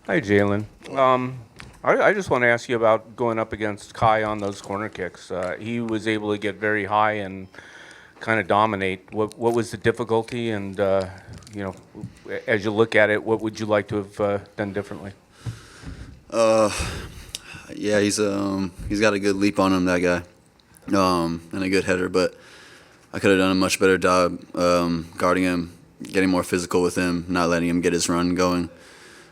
Hi, Jalen. I just want to ask you about going up against Kai on those corner kicks. He was able to get very high and kind of dominate. What was the difficulty? And you know, as you look at it, what would you like to have done differently? Uh, yeah, he's got a good leap on him, that guy, and a good header. But I could have done a much better job guarding him, getting more physical with him, not letting him get his run going,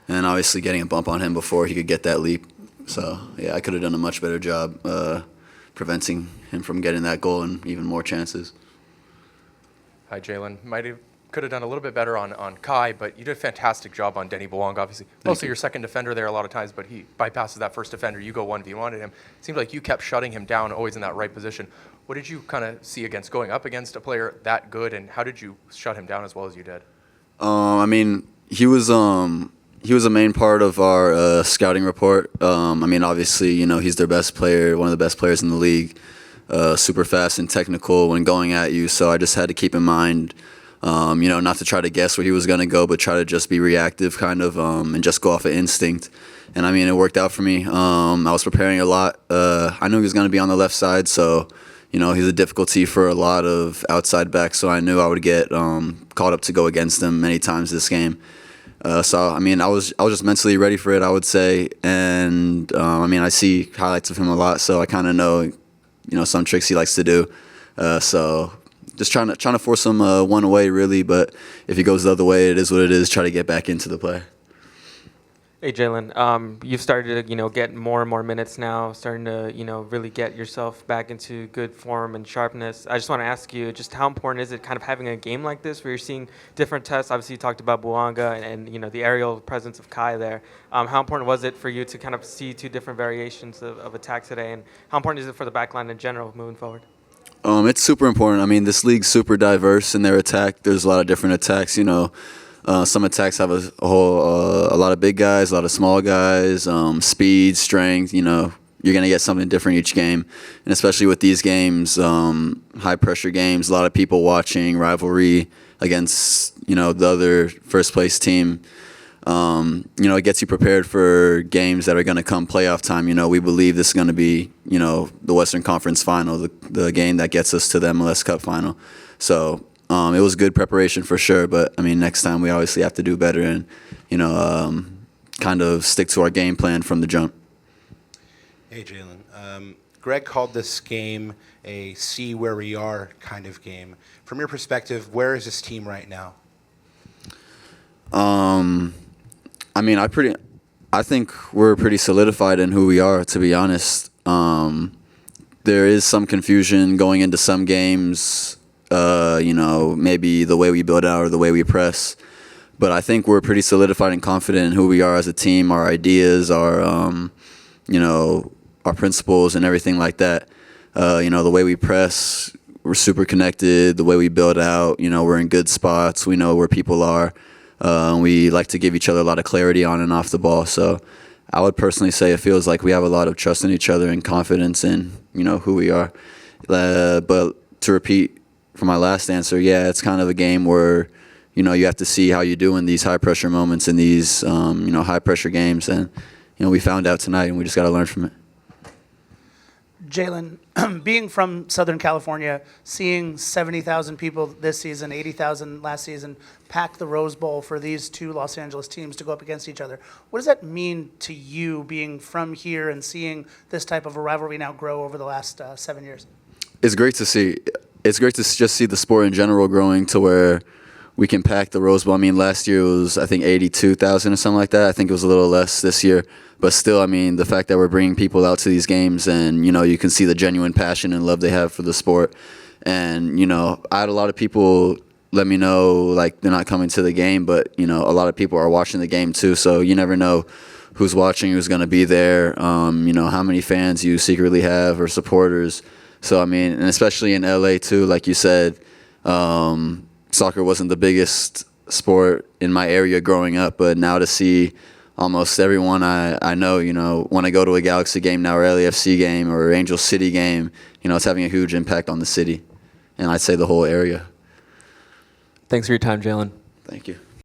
and obviously getting a bump on him before he could get that leap. So yeah, I could have done a much better job preventing him from getting that goal and even more chances. Hi, Jalen. Could have done a little bit better on Kai, but you did a fantastic job on Denny Bouang, obviously. Mostly your second defender there a lot of times, but he bypasses that first defender. You go 1v1 at him. It seemed like you kept shutting him down, always in that right position. What did you kind of see against going up against a player that good, and how did you shut him down as well as you did? I mean, he was a main part of our scouting report. I mean, obviously, he's their best player, one of the best players in the league, super fast and technical when going at you. So I just had to keep in mind, not to try to guess where he was going to go, but try to just be reactive kind of and just go off of instinct. And, I mean, it worked out for me. I was preparing a lot. I knew he was going to be on the left side, so, he's a difficulty for a lot of outside backs, so I knew I would get called up to go against him many times this game. So, I mean, I was just mentally ready for it, I would say. And, I mean, I see highlights of him a lot, so I kind of know, some tricks he likes to do. So just trying to force him one away, really. But if he goes the other way, it is what it is. Try to get back into the play. Hey, Jalen, you've started to, get more and more minutes now, starting to, really get yourself back into good form and sharpness. I just want to ask you, just how important is it kind of having a game like this where you're seeing different tests? Obviously, you talked about Buanga and the aerial presence of Kai there. How important was it for you to kind of see two different variations of attack today? And how important is it for the back line in general moving forward? It's super important. I mean, this league's super diverse in their attack. There's a lot of different attacks, some attacks have a lot of big guys, a lot of small guys, speed, strength. You're going to get something different each game. And especially with these games, high-pressure games, a lot of people watching, rivalry against, the other first-place team. It gets you prepared for games that are going to come playoff time. We believe this is going to be, the Western Conference Final, the game that gets us to the MLS Cup Final. So it was good preparation for sure, but I mean, next time we obviously have to do better and, kind of stick to our game plan from the jump. Hey, Jalen. Greg called this game a see where we are kind of game. From your perspective, where is this team right now? I mean, I think we're pretty solidified in who we are, to be honest. There is some confusion going into some games. Maybe the way we build out or the way we press. But I think we're pretty solidified and confident in who we are as a team, our ideas, our principles and everything like that. The way we press, we're super connected. The way we build out, we're in good spots. We know where people are. We like to give each other a lot of clarity on and off the ball. So I would personally say it feels like we have a lot of trust in each other and confidence in, who we are. But to repeat, for my last answer, yeah, it's kind of a game where, you have to see how you do in these high-pressure moments in these, high-pressure games. And, we found out tonight, and we just got to learn from it. Jalen, being from Southern California, seeing 70,000 people this season, 80,000 last season, pack the Rose Bowl for these two Los Angeles teams to go up against each other, what does that mean to you, being from here and seeing this type of a rivalry now grow over the last 7 years? It's great to see. It's great to just see the sport in general growing to where we can pack the Rose Bowl. I mean, last year it was, I think, 82,000 or something like that. I think it was a little less this year. But still, I mean, the fact that we're bringing people out to these games and, you can see the genuine passion and love they have for the sport. And, I had a lot of people let me know, like, they're not coming to the game, but, a lot of people are watching the game too. So you never know who's watching, who's going to be there, how many fans you secretly have or supporters. So, I mean, and especially in LA too, like you said, soccer wasn't the biggest sport in my area growing up, but now to see almost everyone I know, want to go to a Galaxy game now or LAFC game or Angel City game, it's having a huge impact on the city, and I'd say the whole area. Thanks for your time, Jalen. Thank you.